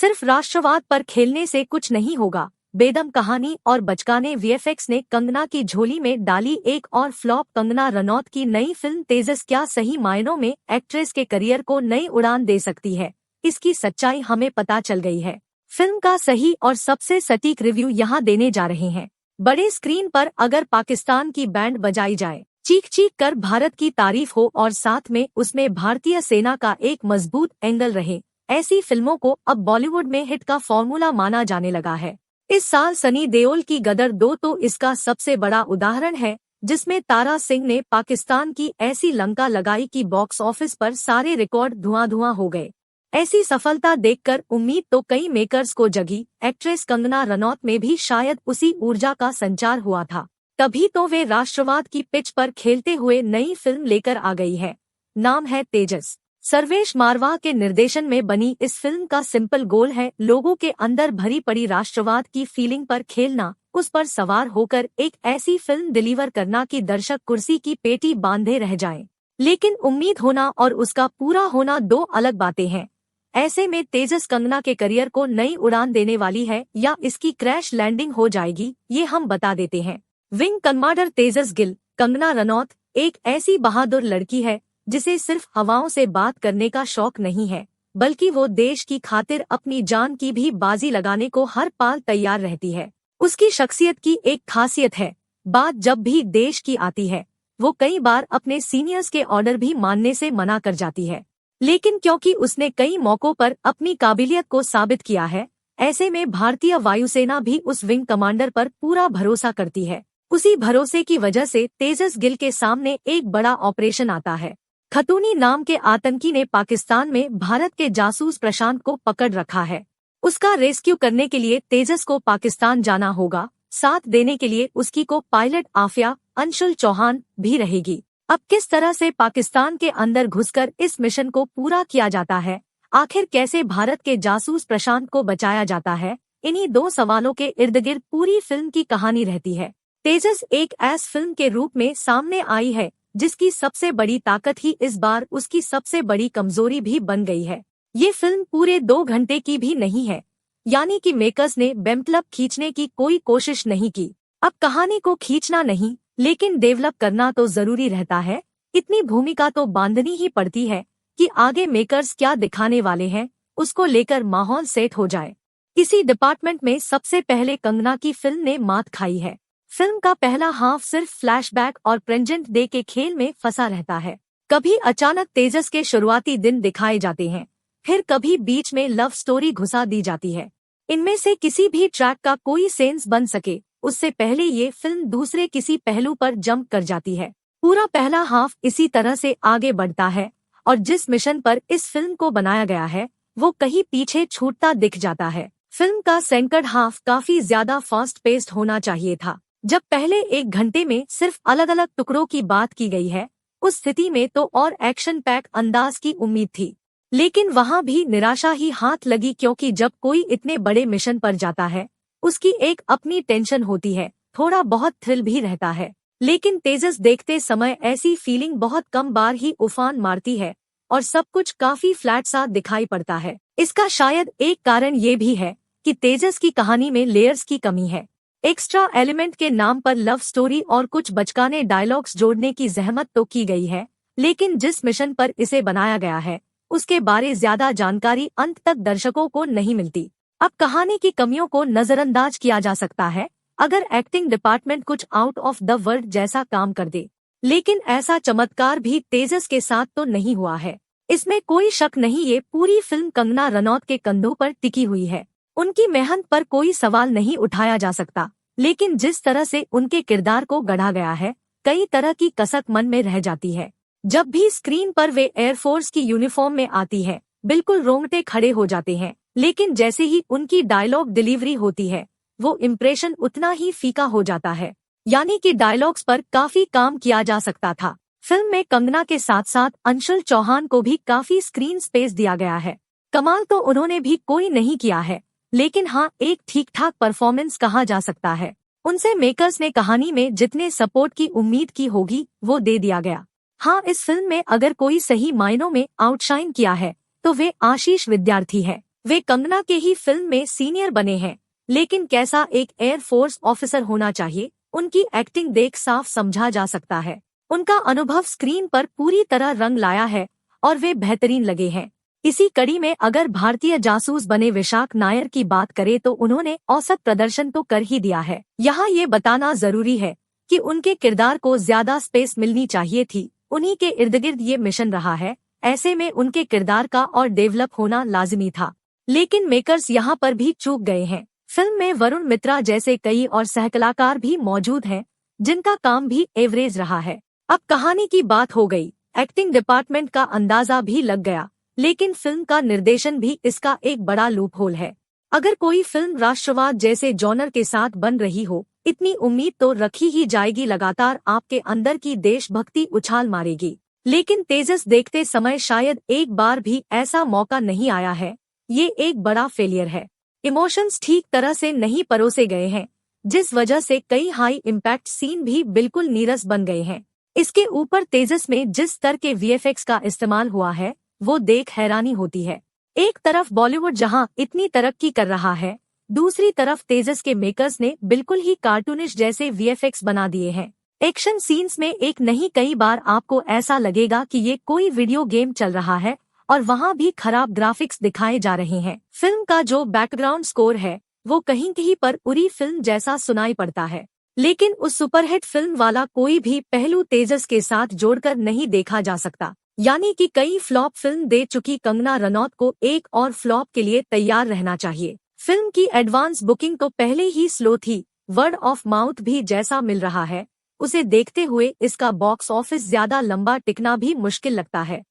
सिर्फ राष्ट्रवाद पर खेलने से कुछ नहीं होगा। बेदम कहानी और बचकाने वीएफएक्स ने कंगना की झोली में डाली एक और फ्लॉप। कंगना रनौत की नई फिल्म तेजस क्या सही मायनों में एक्ट्रेस के करियर को नई उड़ान दे सकती है, इसकी सच्चाई हमें पता चल गई है। फिल्म का सही और सबसे सटीक रिव्यू यहाँ देने जा रहे हैं। बड़े स्क्रीन पर अगर पाकिस्तान की बैंड बजाई जाए, चीख चीख कर भारत की तारीफ हो और साथ में उसमें भारतीय सेना का एक मजबूत एंगल रहे, ऐसी फिल्मों को अब बॉलीवुड में हिट का फॉर्मूला माना जाने लगा है। इस साल सनी देओल की गदर 2 तो इसका सबसे बड़ा उदाहरण है, जिसमें तारा सिंह ने पाकिस्तान की ऐसी लंका लगाई कि बॉक्स ऑफिस पर सारे रिकॉर्ड धुआं-धुआं हो गए। ऐसी सफलता देखकर उम्मीद तो कई मेकर्स को जगी। एक्ट्रेस कंगना रनौत में भी शायद उसी ऊर्जा का संचार हुआ था, तभी तो वे राष्ट्रवाद की पिच पर खेलते हुए नई फिल्म लेकर आ गई है। नाम है तेजस। सर्वेश मारवाह के निर्देशन में बनी इस फिल्म का सिंपल गोल है लोगों के अंदर भरी पड़ी राष्ट्रवाद की फीलिंग पर खेलना, उस पर सवार होकर एक ऐसी फिल्म डिलीवर करना कि दर्शक कुर्सी की पेटी बांधे रह जाएं। लेकिन उम्मीद होना और उसका पूरा होना दो अलग बातें हैं। ऐसे में तेजस कंगना के करियर को नई उड़ान देने वाली है या इसकी क्रैश लैंडिंग हो जाएगी, ये हम बता देते हैं। विंग कमांडर तेजस गिल। कंगना रनौत एक ऐसी बहादुर लड़की है जिसे सिर्फ हवाओं से बात करने का शौक नहीं है, बल्कि वो देश की खातिर अपनी जान की भी बाजी लगाने को हर पाल तैयार रहती है। उसकी शख्सियत की एक खासियत है, बात जब भी देश की आती है वो कई बार अपने सीनियर्स के ऑर्डर भी मानने से मना कर जाती है। लेकिन क्योंकि उसने कई मौकों पर अपनी काबिलियत को साबित किया है, ऐसे में भारतीय वायुसेना भी उस विंग कमांडर पर पूरा भरोसा करती है। उसी भरोसे की वजह से तेजस गिल के सामने एक बड़ा ऑपरेशन आता है। खतूनी नाम के आतंकी ने पाकिस्तान में भारत के जासूस प्रशांत को पकड़ रखा है। उसका रेस्क्यू करने के लिए तेजस को पाकिस्तान जाना होगा। साथ देने के लिए उसकी को पायलट आफिया अंशुल चौहान भी रहेगी। अब किस तरह से पाकिस्तान के अंदर घुसकर इस मिशन को पूरा किया जाता है, आखिर कैसे भारत के जासूस प्रशांत को बचाया जाता है, इन्हीं दो सवालों के इर्द गिर्द पूरी फिल्म की कहानी रहती है। तेजस एक ऐसी फिल्म के रूप में सामने आई है जिसकी सबसे बड़ी ताकत ही इस बार उसकी सबसे बड़ी कमजोरी भी बन गई है। ये फिल्म पूरे 2 घंटे की भी नहीं है, यानी कि मेकर्स ने बेमतलब खींचने की कोई कोशिश नहीं की। अब कहानी को खींचना नहीं, लेकिन डेवलप करना तो जरूरी रहता है। इतनी भूमिका तो बांधनी ही पड़ती है कि आगे मेकर्स क्या दिखाने वाले हैं, उसको लेकर माहौल सेट हो जाए। इसी डिपार्टमेंट में सबसे पहले कंगना की फिल्म ने मात खाई है। फिल्म का पहला हाफ सिर्फ फ्लैशबैक और प्रेजेंट डे के खेल में फंसा रहता है। कभी अचानक तेजस के शुरुआती दिन दिखाए जाते हैं, फिर कभी बीच में लव स्टोरी घुसा दी जाती है। इनमें से किसी भी ट्रैक का कोई सेंस बन सके उससे पहले ये फिल्म दूसरे किसी पहलू पर जंप कर जाती है। पूरा पहला हाफ इसी तरह से आगे बढ़ता है और जिस मिशन पर इस फिल्म को बनाया गया है वो कहीं पीछे छूटता दिख जाता है। फिल्म का सेकंड हाफ काफी ज्यादा फास्ट पेस्ड होना चाहिए था। जब पहले 1 घंटे में सिर्फ अलग अलग टुकड़ों की बात की गई है, उस स्थिति में तो और एक्शन पैक अंदाज की उम्मीद थी। लेकिन वहाँ भी निराशा ही हाथ लगी, क्योंकि जब कोई इतने बड़े मिशन पर जाता है उसकी एक अपनी टेंशन होती है, थोड़ा बहुत थ्रिल भी रहता है। लेकिन तेजस देखते समय ऐसी फीलिंग बहुत कम बार ही उफान मारती है और सब कुछ काफी फ्लैट सा दिखाई पड़ता है। इसका शायद एक कारण ये भी है कि तेजस की कहानी में लेयर्स की कमी है। एक्स्ट्रा एलिमेंट के नाम पर लव स्टोरी और कुछ बचकाने डायलॉग्स जोड़ने की जहमत तो की गई है, लेकिन जिस मिशन पर इसे बनाया गया है उसके बारे ज्यादा जानकारी अंत तक दर्शकों को नहीं मिलती। अब कहानी की कमियों को नजरअंदाज किया जा सकता है अगर एक्टिंग डिपार्टमेंट कुछ आउट ऑफ द वर्ल्ड जैसा काम कर दे, लेकिन ऐसा चमत्कार भी तेजस के साथ तो नहीं हुआ है। इसमें कोई शक नहीं, ये पूरी फिल्म कंगना रनौत के कंधों पर टिकी हुई है। उनकी मेहनत पर कोई सवाल नहीं उठाया जा सकता, लेकिन जिस तरह से उनके किरदार को गढ़ा गया है, कई तरह की कसक मन में रह जाती है। जब भी स्क्रीन पर वे एयरफोर्स की यूनिफॉर्म में आती है, बिल्कुल रोंगटे खड़े हो जाते हैं, लेकिन जैसे ही उनकी डायलॉग डिलीवरी होती है वो इम्प्रेशन उतना ही फीका हो जाता है। यानी कि डायलॉग्स पर काफी काम किया जा सकता था। फिल्म में कंगना के साथ साथ अंशुल चौहान को भी काफी स्क्रीन स्पेस दिया गया है। कमाल तो उन्होंने भी कोई नहीं किया है, लेकिन हाँ, एक ठीक ठाक परफॉर्मेंस कहा जा सकता है। उनसे मेकर्स ने कहानी में जितने सपोर्ट की उम्मीद की होगी वो दे दिया गया। हाँ, इस फिल्म में अगर कोई सही मायनों में आउटशाइन किया है तो वे आशीष विद्यार्थी है। वे कंगना के ही फिल्म में सीनियर बने हैं, लेकिन कैसा एक एयरफोर्स ऑफिसर होना चाहिए, उनकी एक्टिंग देख साफ समझा जा सकता है। उनका अनुभव स्क्रीन पर पूरी तरह रंग लाया है और वे बेहतरीन लगे हैं। इसी कड़ी में अगर भारतीय जासूस बने विशाख नायर की बात करें तो उन्होंने औसत प्रदर्शन तो कर ही दिया है। यहाँ ये बताना जरूरी है कि उनके किरदार को ज्यादा स्पेस मिलनी चाहिए थी। उन्हीं के इर्द गिर्द ये मिशन रहा है, ऐसे में उनके किरदार का और डेवलप होना लाजिमी था। लेकिन मेकर्स यहाँ पर भी चूक गए हैं। फिल्म में वरुण मित्रा जैसे कई और सहकलाकार भी मौजूद हैं, जिनका काम भी एवरेज रहा है। अब कहानी की बात हो गई, एक्टिंग डिपार्टमेंट का अंदाजा भी लग गया, लेकिन फिल्म का निर्देशन भी इसका एक बड़ा लूपहोल है। अगर कोई फिल्म राष्ट्रवाद जैसे जॉनर के साथ बन रही हो, इतनी उम्मीद तो रखी ही जाएगी, लगातार आपके अंदर की देशभक्ति उछाल मारेगी। लेकिन तेजस देखते समय शायद एक बार भी ऐसा मौका नहीं आया है। ये एक बड़ा फेलियर है। इमोशंस ठीक तरह से नहीं परोसे गए हैं, जिस वजह से कई हाई इम्पैक्ट सीन भी बिल्कुल नीरस बन गए हैं। इसके ऊपर तेजस में जिस स्तर के वीएफएक्स का इस्तेमाल हुआ है, वो देख हैरानी होती है। एक तरफ बॉलीवुड जहां इतनी तरक्की कर रहा है, दूसरी तरफ तेजस के मेकर्स ने बिल्कुल ही कार्टूनिश जैसे वीएफएक्स बना दिए हैं। एक्शन सीन्स में एक नहीं कई बार आपको ऐसा लगेगा कि ये कोई वीडियो गेम चल रहा है और वहाँ भी खराब ग्राफिक्स दिखाए जा रहे हैं। फिल्म का जो बैकग्राउंड स्कोर है वो कहीं कहीं पर उरी फिल्म जैसा सुनाई पड़ता है, लेकिन उस सुपरहिट फिल्म वाला कोई भी पहलू तेजस के साथ जोड़कर नहीं देखा जा सकता। यानी कि कई फ्लॉप फिल्म दे चुकी कंगना रनौत को एक और फ्लॉप के लिए तैयार रहना चाहिए। फिल्म की एडवांस बुकिंग तो पहले ही स्लो थी, वर्ड ऑफ माउथ भी जैसा मिल रहा है, उसे देखते हुए इसका बॉक्स ऑफिस ज्यादा लंबा टिकना भी मुश्किल लगता है।